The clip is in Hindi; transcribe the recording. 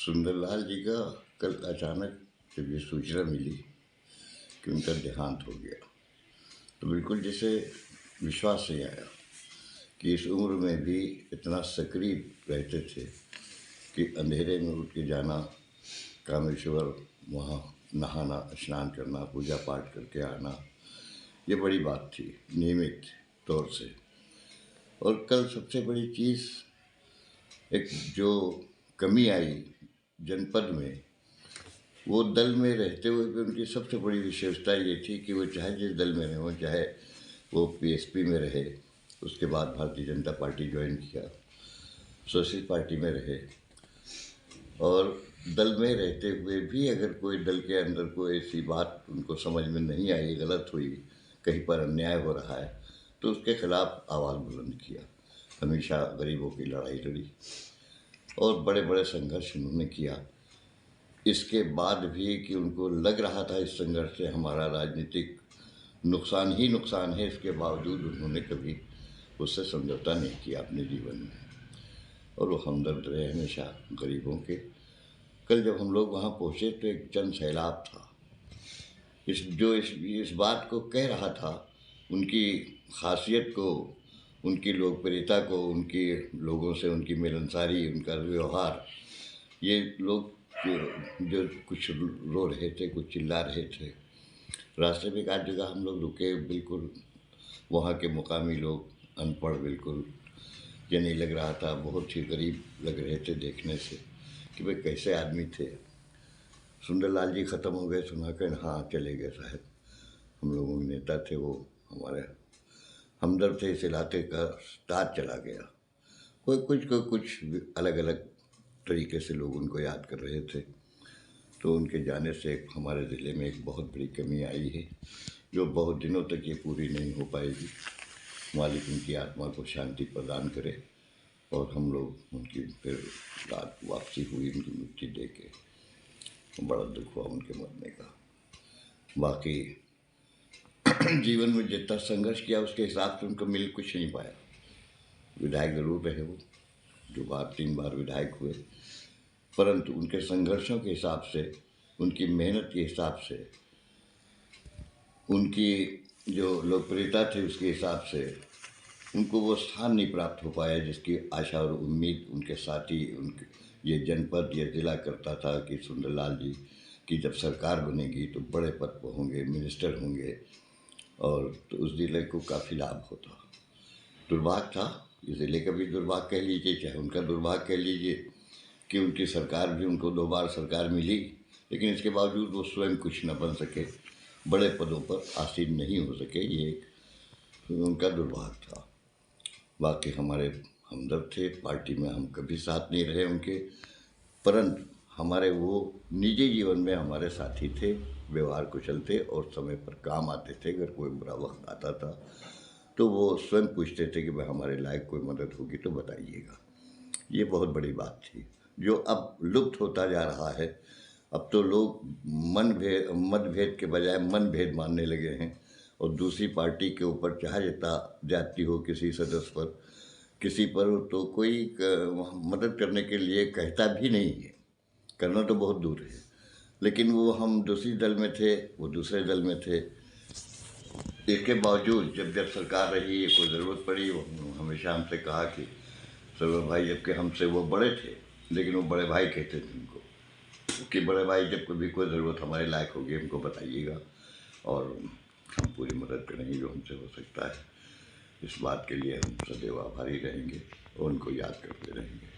सुंदरलाल जी का कल अचानक जब ये सूचना मिली कि उनका देहांत हो गया तो बिल्कुल जैसे विश्वास नहीं आया कि इस उम्र में भी इतना सक्रिय रहते थे कि अंधेरे में उठ के जाना, कामेश्वर वहाँ नहाना, स्नान करना, पूजा पाठ करके आना, ये बड़ी बात थी नियमित तौर से। और कल सबसे बड़ी चीज़ एक जो कमी आई जनपद में, वो दल में रहते हुए भी उनकी सबसे बड़ी विशेषता ये थी कि वो चाहे जिस दल में रहे हों, चाहे वो पीएसपी में रहे, उसके बाद भारतीय जनता पार्टी ज्वाइन किया, सोशलिस्ट पार्टी में रहे, और दल में रहते हुए भी अगर कोई दल के अंदर कोई ऐसी बात उनको समझ में नहीं आई, गलत हुई, कहीं पर अन्याय हो रहा है, तो उसके खिलाफ आवाज़ बुलंद किया। हमेशा गरीबों की लड़ाई लड़ी और बड़े बड़े संघर्ष उन्होंने किया। इसके बाद भी कि उनको लग रहा था इस संघर्ष से हमारा राजनीतिक नुकसान ही नुकसान है, इसके बावजूद उन्होंने कभी उससे समझौता नहीं किया अपने जीवन में, और वो हमदर्द रहे हमेशा गरीबों के। कल जब हम लोग वहाँ पहुँचे तो एक जन सैलाब था। इस बात को कह रहा था, उनकी खासियत को, उनकी लोकप्रियता को, उनकी लोगों से उनकी मिलनसारी, उनका व्यवहार, ये लोग जो कुछ रो रहे थे, कुछ चिल्ला रहे थे। रास्ते में एक आध जगह हम लोग रुके, बिल्कुल वहाँ के मुकामी लोग अनपढ़, बिल्कुल ये नहीं लग रहा था, बहुत ही गरीब लग रहे थे देखने से कि भाई कैसे आदमी थे। सुंदरलाल जी ख़त्म हो गए सुना कर, हाँ चले गए साहब, हम लोगों के नेता थे, वो हमारे हमदर्द थे, इस इलाके का ताज चला गया। कुछ अलग अलग तरीके से लोग उनको याद कर रहे थे। तो उनके जाने से हमारे ज़िले में एक बहुत बड़ी कमी आई है, जो बहुत दिनों तक ये पूरी नहीं हो पाएगी। मालिक उनकी आत्मा को शांति प्रदान करे। और हम लोग उनकी फिर रात वापसी हुई, उनकी मिट्टी दे के बड़ा दुख हुआ उनके मरने का। बाकी जीवन में जितना संघर्ष किया उसके हिसाब से उनको मिल कुछ नहीं पाया। विधायक जरूर रहे वो, जो 3 बार विधायक हुए, परंतु उनके संघर्षों के हिसाब से, उनकी मेहनत के हिसाब से, उनकी जो लोकप्रियता थी उसके हिसाब से उनको वो स्थान नहीं प्राप्त हो पाया जिसकी आशा और उम्मीद उनके साथी, उनके ये जनपद, ये जिला करता था कि सुंदरलाल जी की जब सरकार बनेगी तो बड़े पद पर होंगे, मिनिस्टर होंगे, और तो उस जिले को काफ़ी लाभ होता। दुर्भाग्य था, इस ज़िले का भी दुर्भाग्य कह लीजिए, चाहे उनका दुर्भाग्य कह लीजिए, कि उनकी सरकार भी, उनको 2 बार सरकार मिली, लेकिन इसके बावजूद वो स्वयं कुछ न बन सके, बड़े पदों पर आसीन नहीं हो सके, ये एक उनका दुर्भाग्य था। बाकी हमारे हमदर्द थे, पार्टी में हम कभी साथ नहीं रहे उनके, परंतु हमारे वो निजी जीवन में हमारे साथी थे, व्यवहार कुशल थे और समय पर काम आते थे। अगर कोई बुरा वक्त आता था तो वो स्वयं पूछते थे कि भाई हमारे लायक कोई मदद होगी तो बताइएगा। ये बहुत बड़ी बात थी, जो अब लुप्त होता जा रहा है। अब तो लोग मतभेद के बजाय मन भेद मानने लगे हैं, और दूसरी पार्टी के ऊपर चाहे जितना जाति हो किसी सदस्य पर, किसी पर, तो कोई मदद करने के लिए कहता भी नहीं है, करना तो बहुत दूर है। लेकिन वो, हम दूसरी दल में थे, वो दूसरे दल में थे, इसके बावजूद जब सरकार रही, ये कोई ज़रूरत पड़ी, वो हमेशा हमसे कहा कि सरवर भाई, जबकि हमसे वो बड़े थे, लेकिन वो बड़े भाई कहते थे उनको, कि बड़े भाई जब कभी कोई ज़रूरत हमारे लायक होगी हमको बताइएगा, और हम पूरी मदद करेंगे जो हमसे हो सकता है। इस बात के लिए हम सदैव आभारी रहेंगे और उनको याद करते रहेंगे।